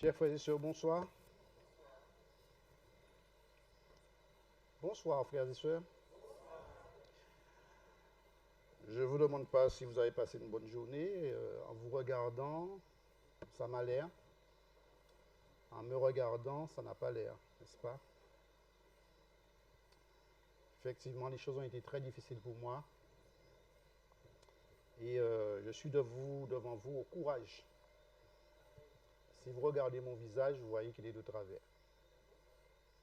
Chers frères et sœurs, bonsoir. Bonsoir, frères et sœurs. Je ne vous demande pas si vous avez passé une bonne journée. En vous regardant, ça m'a l'air. En me regardant, ça n'a pas l'air, n'est-ce pas? Effectivement, les choses ont été très difficiles pour moi. Et je suis devant vous au courage. Si vous regardez mon visage, vous voyez qu'il est de travers.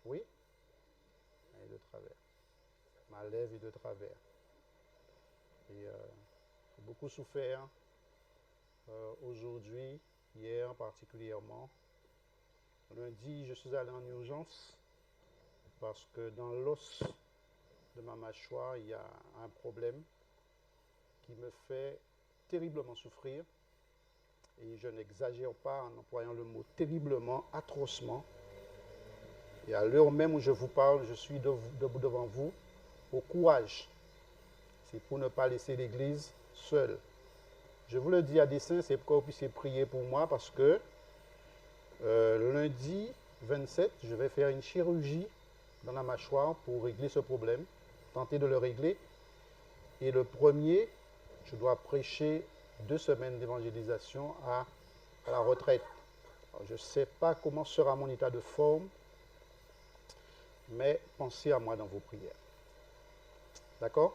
Oui? Il est de travers. Ma lèvre est de travers. Et j'ai beaucoup souffert aujourd'hui, hier particulièrement. Lundi, je suis allé en urgence parce que dans l'os de ma mâchoire, il y a un problème qui me fait terriblement souffrir. Et je n'exagère pas en employant le mot terriblement, atrocement. Et à l'heure même où je vous parle, je suis debout devant vous au courage. C'est pour ne pas laisser l'Église seule. Je vous le dis à dessein, c'est pour que vous puissiez prier pour moi parce que lundi 27, je vais faire une chirurgie dans la mâchoire pour régler ce problème, tenter de le régler. Et le premier, je dois prêcher 2 semaines d'évangélisation à la retraite. Alors, je ne sais pas comment sera mon état de forme, mais pensez à moi dans vos prières. D'accord?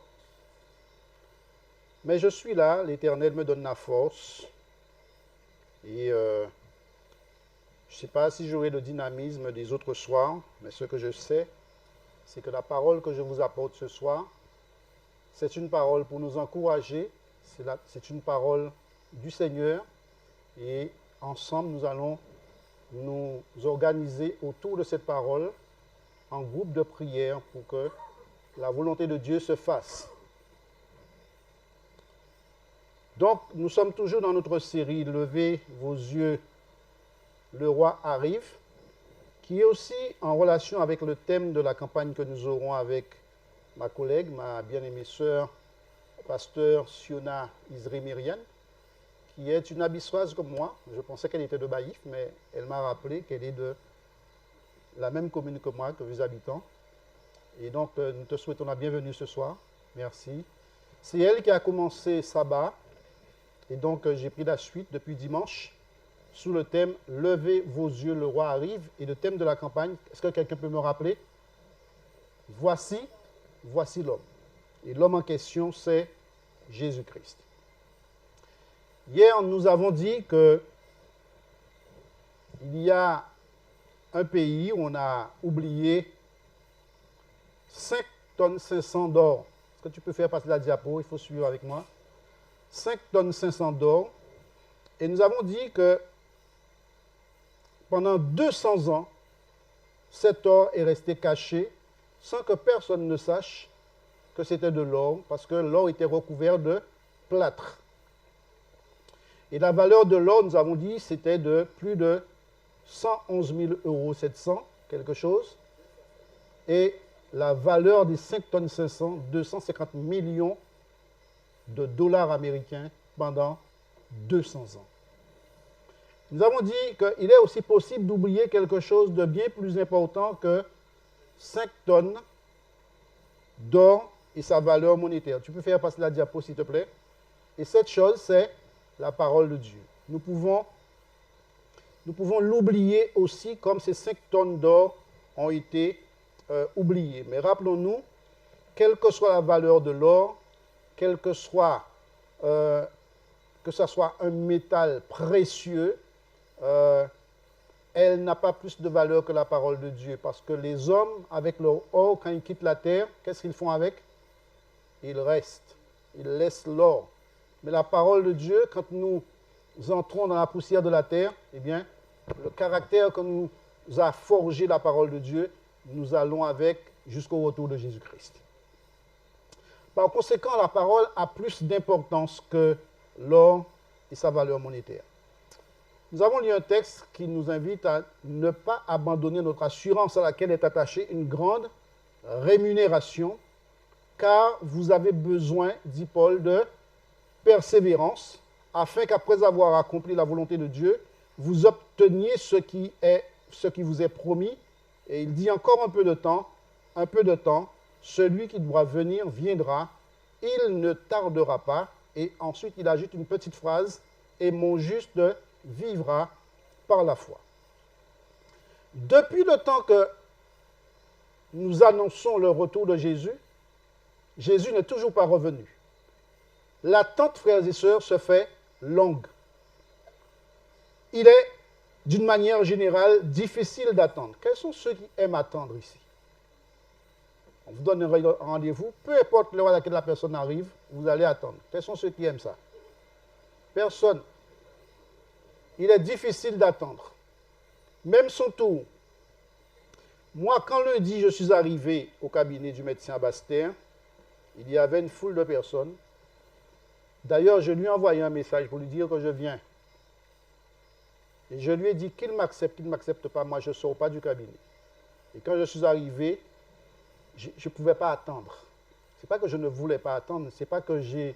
Mais je suis là, l'Éternel me donne la force. Et je ne sais pas si j'aurai le dynamisme des autres soirs, mais ce que je sais, c'est que la parole que je vous apporte ce soir, c'est une parole pour nous encourager, c'est une parole du Seigneur. Et ensemble, nous allons nous organiser autour de cette parole en groupe de prière pour que la volonté de Dieu se fasse. Donc, nous sommes toujours dans notre série « Levez vos yeux, le roi arrive », qui est aussi en relation avec le thème de la campagne que nous aurons avec ma collègue, ma bien-aimée sœur, pasteur Siona Isri-Myriane, qui est une abyssoise comme moi. Je pensais qu'elle était de Baïf, mais elle m'a rappelé qu'elle est de la même commune que moi, que vous habitants. Et donc, nous te souhaitons la bienvenue ce soir. Merci. C'est elle qui a commencé Sabbat. Et donc, j'ai pris la suite depuis dimanche sous le thème « Levez vos yeux, le roi arrive » et le thème de la campagne. Est-ce que quelqu'un peut me rappeler? Voici l'homme. Et l'homme en question, c'est Jésus-Christ. Hier, nous avons dit qu'il y a un pays où on a oublié 5 tonnes 500 d'or. Est-ce que tu peux faire passer la diapo? Il faut suivre avec moi. 5 tonnes 500 d'or. Et nous avons dit que pendant 200 ans, cet or est resté caché sans que personne ne sache que c'était de l'or, parce que l'or était recouvert de plâtre. Et la valeur de l'or, nous avons dit, c'était de plus de 111 000 700 quelque chose. Et la valeur des 5 tonnes 500, 250 millions de dollars américains pendant 200 ans. Nous avons dit qu'il est aussi possible d'oublier quelque chose de bien plus important que 5 tonnes d'or et sa valeur monétaire. Tu peux faire passer la diapo, s'il te plaît. Et cette chose, c'est la parole de Dieu. Nous pouvons l'oublier aussi comme ces 5 tonnes d'or ont été oubliées. Mais rappelons-nous, quelle que soit la valeur de l'or, quel que soit, que ce soit un métal précieux, elle n'a pas plus de valeur que la parole de Dieu. Parce que les hommes, avec leur or, quand ils quittent la terre, qu'est-ce qu'ils font avec? Ils restent. Ils laissent l'or. Mais la parole de Dieu, quand nous entrons dans la poussière de la terre, eh bien, le caractère que nous a forgé la parole de Dieu, nous allons avec jusqu'au retour de Jésus-Christ. Par conséquent, la parole a plus d'importance que l'or et sa valeur monétaire. Nous avons lu un texte qui nous invite à ne pas abandonner notre assurance à laquelle est attachée une grande rémunération, car vous avez besoin, dit Paul, de persévérance, afin qu'après avoir accompli la volonté de Dieu, vous obteniez ce qui vous est promis. Et il dit encore un peu de temps, celui qui doit venir viendra, il ne tardera pas. Et ensuite, il ajoute une petite phrase, et mon juste vivra par la foi. Depuis le temps que nous annonçons le retour de Jésus, Jésus n'est toujours pas revenu. L'attente, frères et sœurs, se fait longue. Il est, d'une manière générale, difficile d'attendre. Quels sont ceux qui aiment attendre ici? On vous donne un rendez-vous, peu importe l'heure à laquelle la personne arrive, vous allez attendre. Quels sont ceux qui aiment ça? Personne. Il est difficile d'attendre. Même son tour. Moi, quand lundi, je suis arrivé au cabinet du médecin à Basse-Terre, il y avait une foule de personnes. D'ailleurs, je lui ai envoyé un message pour lui dire que je viens. Et je lui ai dit qu'il m'accepte, qu'il ne m'accepte pas, moi je ne sors pas du cabinet. Et quand je suis arrivé, je ne pouvais pas attendre. Ce n'est pas que je ne voulais pas attendre, ce n'est pas que j'ai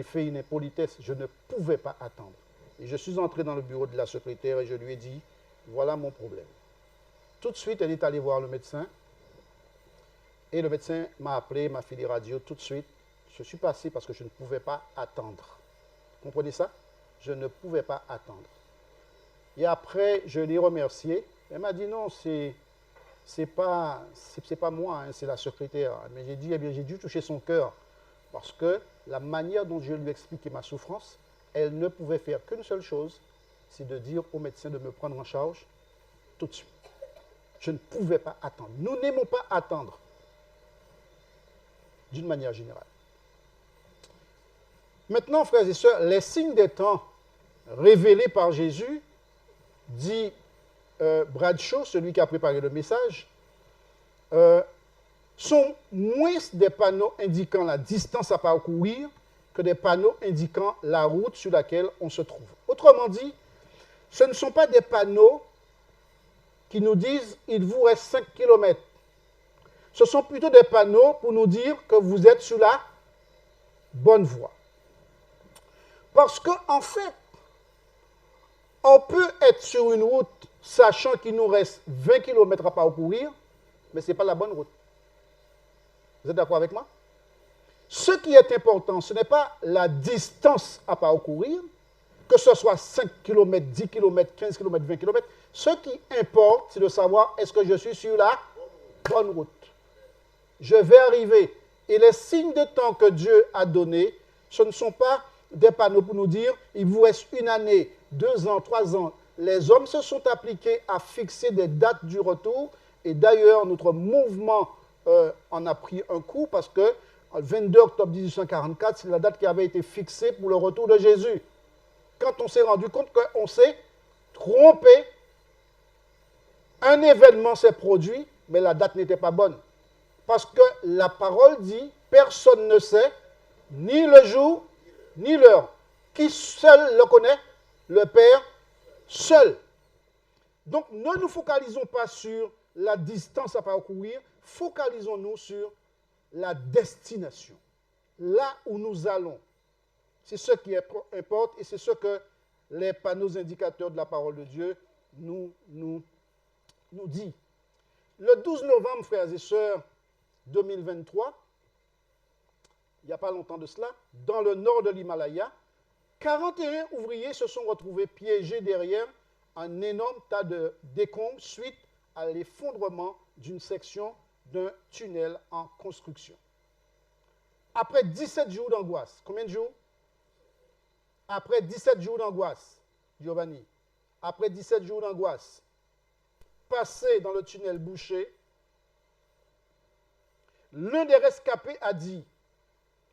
fait une impolitesse, je ne pouvais pas attendre. Et je suis entré dans le bureau de la secrétaire et je lui ai dit, voilà mon problème. Tout de suite, elle est allée voir le médecin. Et le médecin m'a appelé, m'a fait des radios tout de suite. Je suis passé parce que je ne pouvais pas attendre. Vous comprenez ça? Je ne pouvais pas attendre. Et après, je l'ai remercié. Elle m'a dit non, c'est pas moi, hein, c'est la secrétaire. Mais j'ai dit, eh bien, j'ai dû toucher son cœur. Parce que la manière dont je lui ai expliqué ma souffrance, elle ne pouvait faire qu'une seule chose, c'est de dire au médecin de me prendre en charge tout de suite. Je ne pouvais pas attendre. Nous n'aimons pas attendre, d'une manière générale. Maintenant, frères et sœurs, les signes des temps révélés par Jésus, dit Bradshaw, celui qui a préparé le message, sont moins des panneaux indiquant la distance à parcourir que des panneaux indiquant la route sur laquelle on se trouve. Autrement dit, ce ne sont pas des panneaux qui nous disent « il vous reste 5 km ». Ce sont plutôt des panneaux pour nous dire que vous êtes sur la bonne voie. Parce qu'en fait, on peut être sur une route sachant qu'il nous reste 20 km à parcourir, mais ce n'est pas la bonne route. Vous êtes d'accord avec moi? Ce qui est important, ce n'est pas la distance à parcourir, que ce soit 5 km, 10 km, 15 km, 20 km. Ce qui importe, c'est de savoir est-ce que je suis sur la bonne route. Je vais arriver. Et les signes de temps que Dieu a donnés, ce ne sont pas des panneaux pour nous dire il vous reste 1 année, 2 ans, 3 ans. Les hommes se sont appliqués à fixer des dates du retour. Et d'ailleurs, notre mouvement en a pris un coup parce que le 22 octobre 1844, c'est la date qui avait été fixée pour le retour de Jésus. Quand on s'est rendu compte qu'on s'est trompé, un événement s'est produit, mais la date n'était pas bonne. Parce que la parole dit, personne ne sait ni le jour, ni l'heure. Qui seul le connaît? Le Père seul. Donc, ne nous focalisons pas sur la distance à parcourir, focalisons-nous sur la destination. Là où nous allons. C'est ce qui importe et c'est ce que les panneaux indicateurs de la parole de Dieu nous disent. Le 12 novembre, frères et sœurs, 2023, il n'y a pas longtemps de cela, dans le nord de l'Himalaya, 41 ouvriers se sont retrouvés piégés derrière un énorme tas de décombres suite à l'effondrement d'une section d'un tunnel en construction. Après 17 jours d'angoisse, combien de jours? Après 17 jours d'angoisse, Giovanni, après 17 jours d'angoisse, passé dans le tunnel bouché, l'un des rescapés a dit,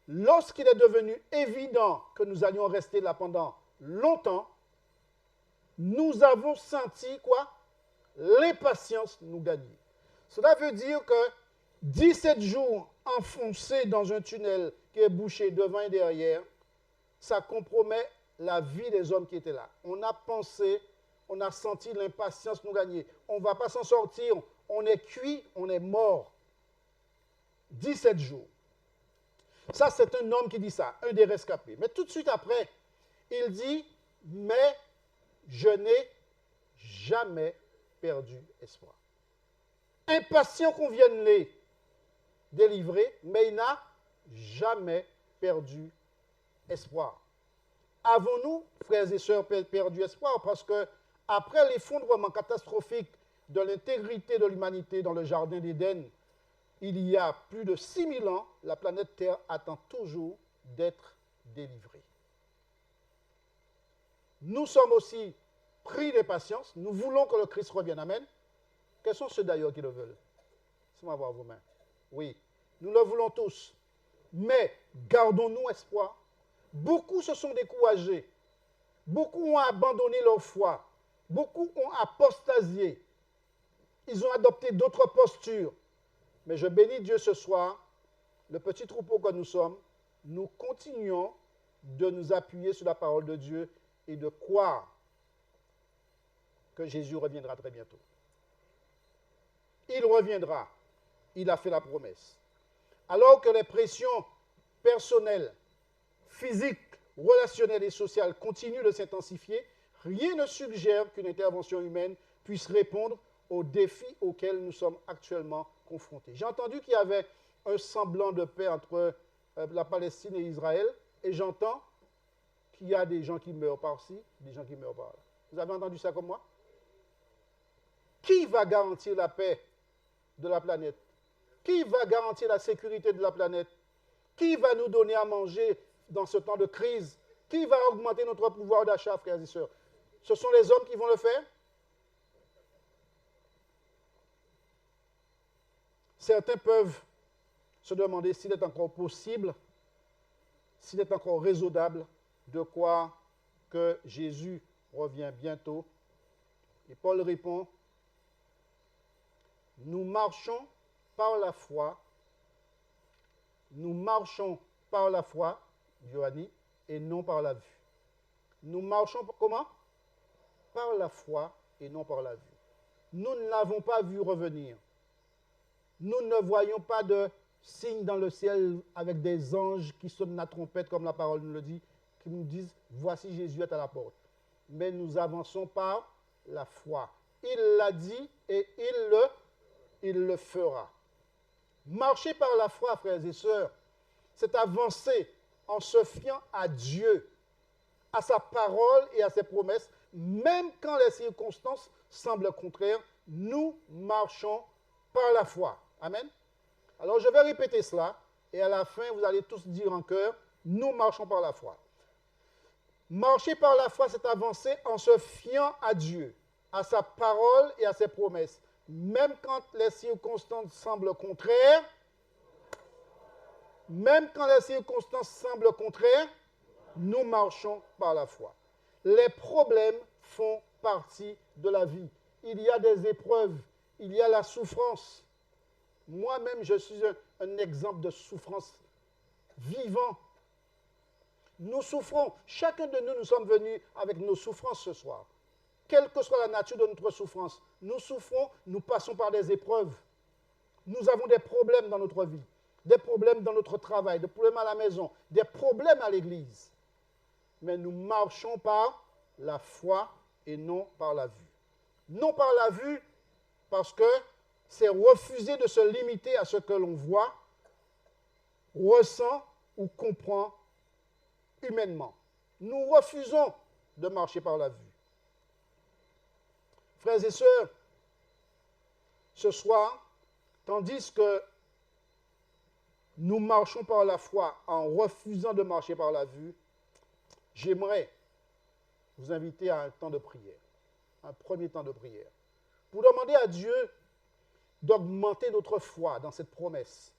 lorsqu'il est devenu évident que nous allions rester là pendant longtemps, nous avons senti quoi? L'impatience nous gagner. Cela veut dire que 17 jours enfoncés dans un tunnel qui est bouché devant et derrière, ça compromet la vie des hommes qui étaient là. On a pensé, on a senti l'impatience nous gagner. On ne va pas s'en sortir, on est cuit, on est mort. 17 jours. Ça, c'est un homme qui dit ça, un des rescapés. Mais tout de suite après, il dit, mais je n'ai jamais perdu espoir. Impatient qu'on vienne les délivrer, mais il n'a jamais perdu espoir. Avons-nous, frères et sœurs, perdu espoir? Parce que après l'effondrement catastrophique de l'intégrité de l'humanité dans le jardin d'Éden, il y a plus de 6000 ans, la planète Terre attend toujours d'être délivrée. Nous sommes aussi pris d'impatience. Nous voulons que le Christ revienne. Amen. Quels sont ceux d'ailleurs qui le veulent? Laissez-moi voir vos mains. Oui, nous le voulons tous. Mais gardons-nous espoir. Beaucoup se sont découragés. Beaucoup ont abandonné leur foi. Beaucoup ont apostasié. Ils ont adopté d'autres postures. Mais je bénis Dieu ce soir, le petit troupeau que nous sommes, nous continuons de nous appuyer sur la parole de Dieu et de croire que Jésus reviendra très bientôt. Il reviendra. Il a fait la promesse. Alors que les pressions personnelles, physiques, relationnelles et sociales continuent de s'intensifier, rien ne suggère qu'une intervention humaine puisse répondre aux défis auxquels nous sommes actuellement confrontés. J'ai entendu qu'il y avait un semblant de paix entre la Palestine et Israël, et j'entends qu'il y a des gens qui meurent par-ci, des gens qui meurent par-là. Vous avez entendu ça comme moi? Qui va garantir la paix de la planète? Qui va garantir la sécurité de la planète? Qui va nous donner à manger dans ce temps de crise? Qui va augmenter notre pouvoir d'achat, frères et sœurs? Ce sont les hommes qui vont le faire? Certains peuvent se demander s'il est encore possible, s'il est encore raisonnable de croire que Jésus revient bientôt. Et Paul répond, nous marchons par la foi, Johanny, et non par la vue. Nous marchons comment? Par la foi et non par la vue. Nous ne l'avons pas vu revenir. Nous ne voyons pas de signes dans le ciel avec des anges qui sonnent la trompette, comme la parole nous le dit, qui nous disent, voici Jésus est à la porte. Mais nous avançons par la foi. Il l'a dit et il le fera. Marcher par la foi, frères et sœurs, c'est avancer en se fiant à Dieu, à sa parole et à ses promesses, même quand les circonstances semblent contraires, nous marchons par la foi. Amen. Alors je vais répéter cela, et à la fin, vous allez tous dire en chœur, nous marchons par la foi. Marcher par la foi, c'est avancer en se fiant à Dieu, à sa parole et à ses promesses. Même quand les circonstances semblent contraires, nous marchons par la foi. Les problèmes font partie de la vie. Il y a des épreuves, il y a la souffrance. Moi-même, je suis un exemple de souffrance vivant. Nous souffrons. Chacun de nous, nous sommes venus avec nos souffrances ce soir. Quelle que soit la nature de notre souffrance, nous souffrons, nous passons par des épreuves. Nous avons des problèmes dans notre vie, des problèmes dans notre travail, des problèmes à la maison, des problèmes à l'église. Mais nous marchons par la foi et non par la vue. Non par la vue parce que c'est refuser de se limiter à ce que l'on voit, ressent ou comprend humainement. Nous refusons de marcher par la vue. Frères et sœurs, ce soir, tandis que nous marchons par la foi en refusant de marcher par la vue, j'aimerais vous inviter à un temps de prière, un premier temps de prière, pour demander à Dieu d'augmenter notre foi dans cette promesse.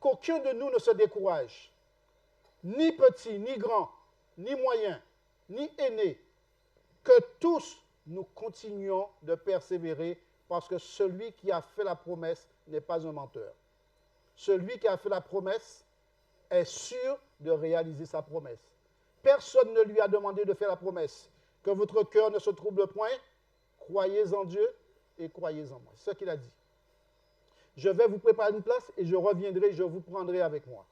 Qu'aucun de nous ne se décourage, ni petit, ni grand, ni moyen, ni aîné, que tous nous continuons de persévérer parce que celui qui a fait la promesse n'est pas un menteur. Celui qui a fait la promesse est sûr de réaliser sa promesse. Personne ne lui a demandé de faire la promesse. Que votre cœur ne se trouble point, croyez en Dieu et croyez en moi. C'est ce qu'il a dit. Je vais vous préparer une place et je reviendrai, je vous prendrai avec moi.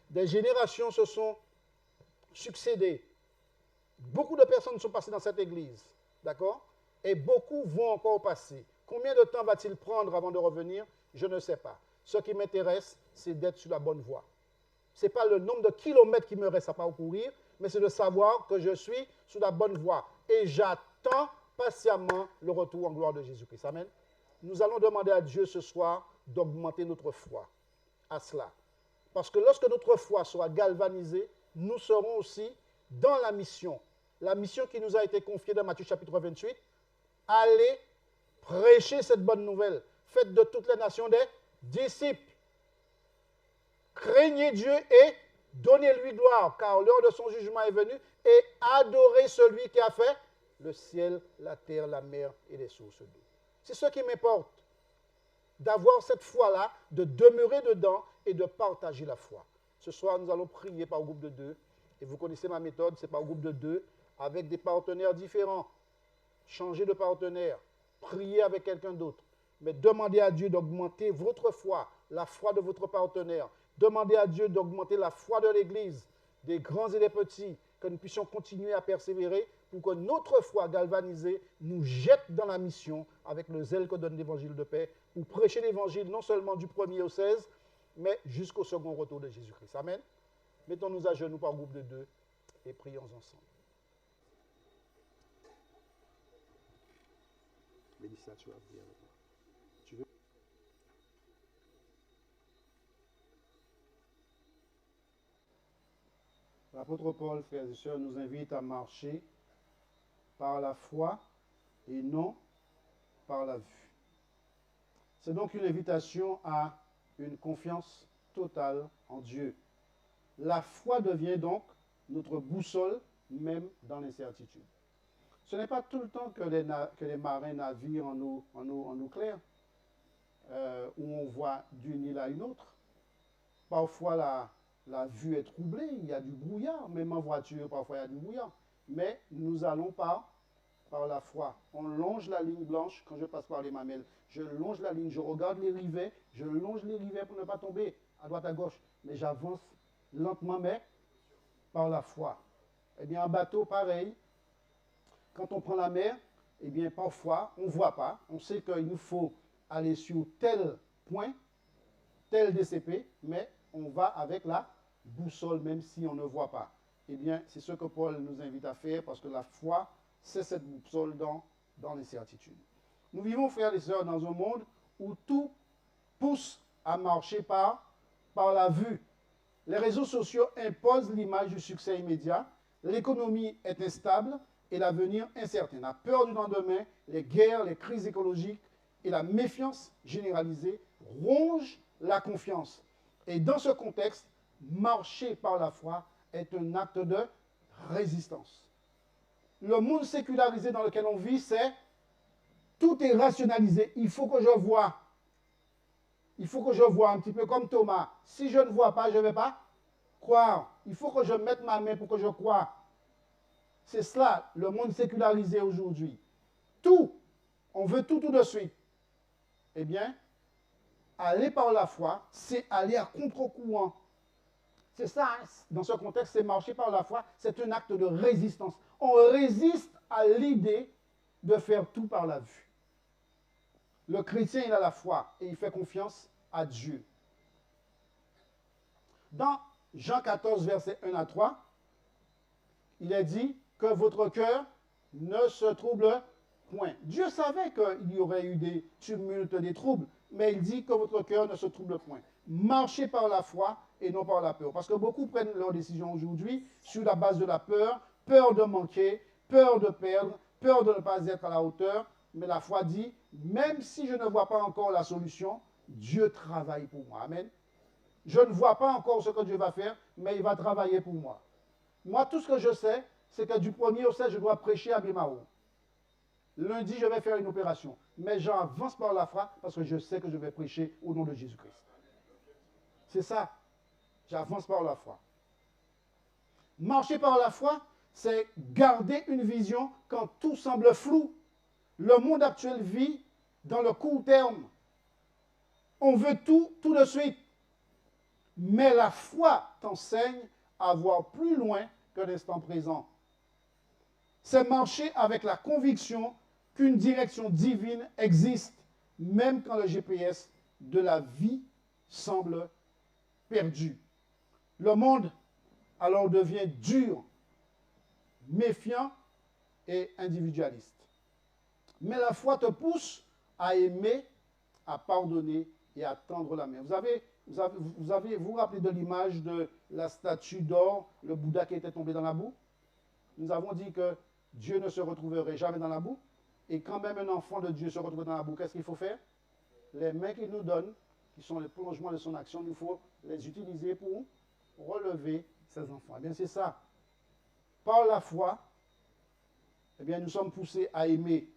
Des générations se sont succédées. Beaucoup de personnes sont passées dans cette église. D'accord? et beaucoup vont encore passer. Combien de temps va-t-il prendre avant de revenir? Je ne sais pas. Ce qui m'intéresse, c'est d'être sur la bonne voie. Ce n'est pas le nombre de kilomètres qui me reste à parcourir, mais c'est de savoir que je suis sur la bonne voie. Et j'attends patiemment le retour en gloire de Jésus-Christ. Amen. Nous allons demander à Dieu ce soir d'augmenter notre foi à cela. Parce que lorsque notre foi sera galvanisée, nous serons aussi dans la mission qui nous a été confiée dans Matthieu chapitre 28, allez prêcher cette bonne nouvelle. Faites de toutes les nations des disciples. Craignez Dieu et donnez-lui gloire, car l'heure de son jugement est venue, et adorez celui qui a fait le ciel, la terre, la mer et les sources d'eau. C'est ce qui m'importe, d'avoir cette foi-là, de demeurer dedans et de partager la foi. Ce soir, nous allons prier par groupe de 2, et vous connaissez ma méthode, c'est par groupe de 2, avec des partenaires différents. Changez de partenaire, priez avec quelqu'un d'autre, mais demandez à Dieu d'augmenter votre foi, la foi de votre partenaire. Demandez à Dieu d'augmenter la foi de l'Église, des grands et des petits, que nous puissions continuer à persévérer pour que notre foi galvanisée nous jette dans la mission avec le zèle que donne l'Évangile de paix, pour prêcher l'Évangile non seulement du 1er au 16, mais jusqu'au second retour de Jésus-Christ. Amen. Mettons-nous à genoux par groupe de 2 et prions ensemble. Mélissa, tu vas prier avec moi. Tu veux? L'apôtre Paul, frères et sœurs, nous invite à marcher par la foi et non par la vue. C'est donc une invitation à une confiance totale en Dieu. La foi devient donc notre boussole, même dans l'incertitude. Ce n'est pas tout le temps que les marins naviguent en eau claire, où on voit d'une île à une autre. Parfois, la vue est troublée, il y a du brouillard, même en voiture, parfois il y a du brouillard. Mais nous allons par la foi. On longe la ligne blanche quand je passe par les mamelles. Je longe la ligne, je regarde les rivets, je longe les rivets pour ne pas tomber à droite à gauche. Mais j'avance lentement, mais par la foi. Eh bien, en bateau, pareil. Quand on prend la mer, eh bien, parfois, on ne voit pas. On sait qu'il nous faut aller sur tel point, tel DCP, mais on va avec la boussole, même si on ne voit pas. Eh bien, c'est ce que Paul nous invite à faire, parce que la foi, c'est cette boussole dans l'incertitude. Nous vivons, frères et sœurs, dans un monde où tout pousse à marcher par la vue. Les réseaux sociaux imposent l'image du succès immédiat, l'économie est instable et l'avenir incertain. La peur du lendemain, les guerres, les crises écologiques et la méfiance généralisée rongent la confiance. Et dans ce contexte, marcher par la foi est un acte de résistance. Le monde sécularisé dans lequel on vit, c'est tout est rationalisé. Il faut que je voie. Il faut que je voie, un petit peu comme Thomas. Si je ne vois pas, je ne vais pas croire. Il faut que je mette ma main pour que je croie. C'est cela, le monde sécularisé aujourd'hui. Tout, on veut tout de suite. Eh bien, aller par la foi, c'est aller à contre-courant. C'est ça, hein? Dans ce contexte, c'est marcher par la foi, c'est un acte de résistance. On résiste à l'idée de faire tout par la vue. Le chrétien, il a la foi et il fait confiance à Dieu. Dans Jean 14, versets 1 à 3, il est dit que votre cœur ne se trouble point. Dieu savait qu'il y aurait eu des tumultes, des troubles, mais il dit que votre cœur ne se trouble point. Marchez par la foi et non par la peur. Parce que beaucoup prennent leurs décisions aujourd'hui sur la base de la peur, peur de manquer, peur de perdre, peur de ne pas être à la hauteur. Mais la foi dit, même si je ne vois pas encore la solution, Dieu travaille pour moi. Amen. Je ne vois pas encore ce que Dieu va faire, mais il va travailler pour moi. Moi, tout ce que je sais, c'est que du 1er au 16, je dois prêcher à Bémao. Lundi, je vais faire une opération. Mais j'avance par la foi parce que je sais que je vais prêcher au nom de Jésus-Christ. C'est ça. J'avance par la foi. Marcher par la foi, c'est garder une vision quand tout semble flou. Le monde actuel vit dans le court terme. On veut tout de suite. Mais la foi t'enseigne à voir plus loin que l'instant présent. C'est marcher avec la conviction qu'une direction divine existe, même quand le GPS de la vie semble perdu. Le monde alors devient dur, méfiant et individualiste. Mais la foi te pousse à aimer, à pardonner et à tendre la main. Vous rappelez de l'image de la statue d'or, le Bouddha qui était tombé dans la boue? Nous avons dit que Dieu ne se retrouverait jamais dans la boue. Et quand même un enfant de Dieu se retrouve dans la boue, qu'est-ce qu'il faut faire? Les mains qu'il nous donne, qui sont les prolongements de son action, il faut les utiliser pour relever ses enfants. Eh bien, c'est ça. Par la foi, eh bien, nous sommes poussés à aimer,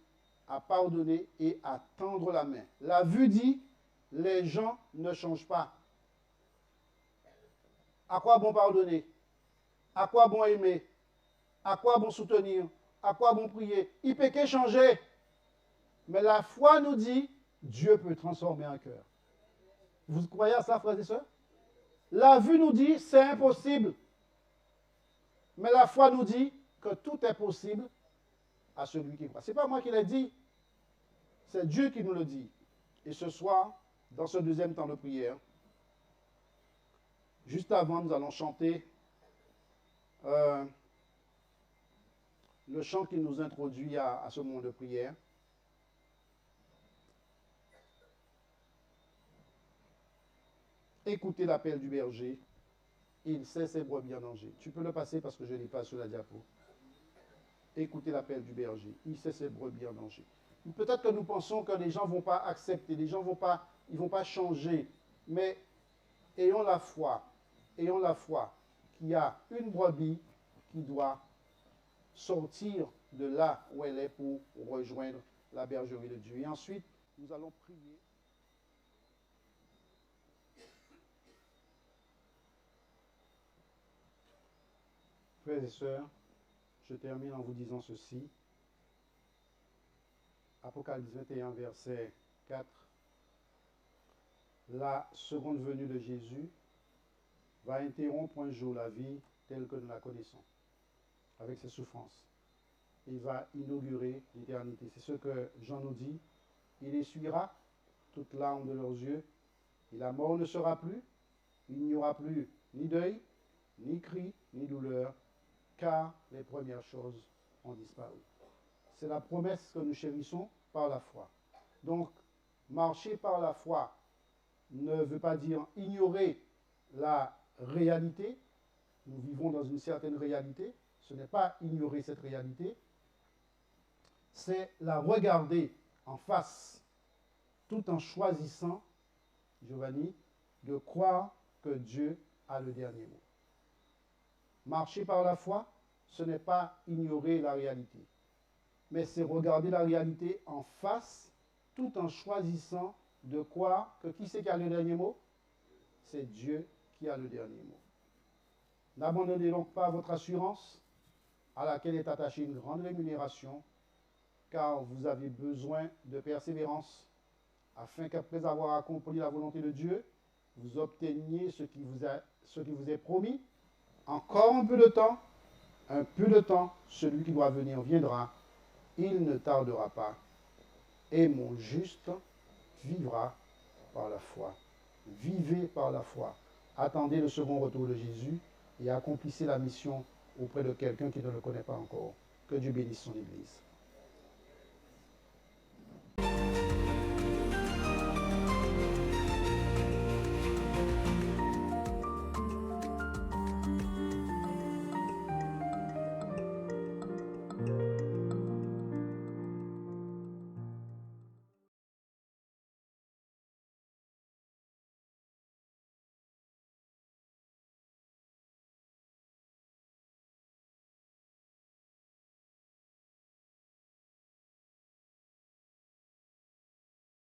à pardonner et à tendre la main. La vue dit, les gens ne changent pas. À quoi bon pardonner? À quoi bon aimer? À quoi bon soutenir? À quoi bon prier? Il peut que changer. Mais la foi nous dit, Dieu peut transformer un cœur. Vous croyez à ça, frères et sœurs? La vue nous dit, c'est impossible. Mais la foi nous dit que tout est possible à celui qui croit. Ce n'est pas moi qui l'ai dit, c'est Dieu qui nous le dit. Et ce soir, dans ce deuxième temps de prière, juste avant, nous allons chanter le chant qui nous introduit à ce moment de prière. Écoutez l'appel du berger, il sait ses brebis en danger. Tu peux le passer parce que je ne l'ai pas sur la diapo. Écoutez l'appel du berger, il sait ses brebis en danger. Peut-être que nous pensons que les gens ne vont pas accepter, les gens ils vont pas changer, mais ayons la foi qu'il y a une brebis qui doit sortir de là où elle est pour rejoindre la bergerie de Dieu. Et ensuite, nous allons prier. Frères et sœurs, je termine en vous disant ceci. Apocalypse 21, verset 4. La seconde venue de Jésus va interrompre un jour la vie telle que nous la connaissons, avec ses souffrances. Il va inaugurer l'éternité. C'est ce que Jean nous dit. Il essuiera toute larme de leurs yeux, et la mort ne sera plus. Il n'y aura plus ni deuil, ni cri, ni douleur, car les premières choses ont disparu. C'est la promesse que nous chérissons par la foi. Donc, marcher par la foi ne veut pas dire ignorer la réalité. Nous vivons dans une certaine réalité. Ce n'est pas ignorer cette réalité, c'est la regarder en face, tout en choisissant, Giovanni, de croire que Dieu a le dernier mot. Marcher par la foi, ce n'est pas ignorer la réalité, mais c'est regarder la réalité en face, tout en choisissant de croire que qui c'est qui a le dernier mot? C'est Dieu qui a le dernier mot. N'abandonnez donc pas votre assurance, à laquelle est attachée une grande rémunération, car vous avez besoin de persévérance, afin qu'après avoir accompli la volonté de Dieu, vous obteniez ce qui vous est promis. Encore un peu de temps, celui qui doit venir viendra, il ne tardera pas, et mon juste vivra par la foi. Vivez par la foi. Attendez le second retour de Jésus et accomplissez la mission auprès de quelqu'un qui ne le connaît pas encore. Que Dieu bénisse son Église.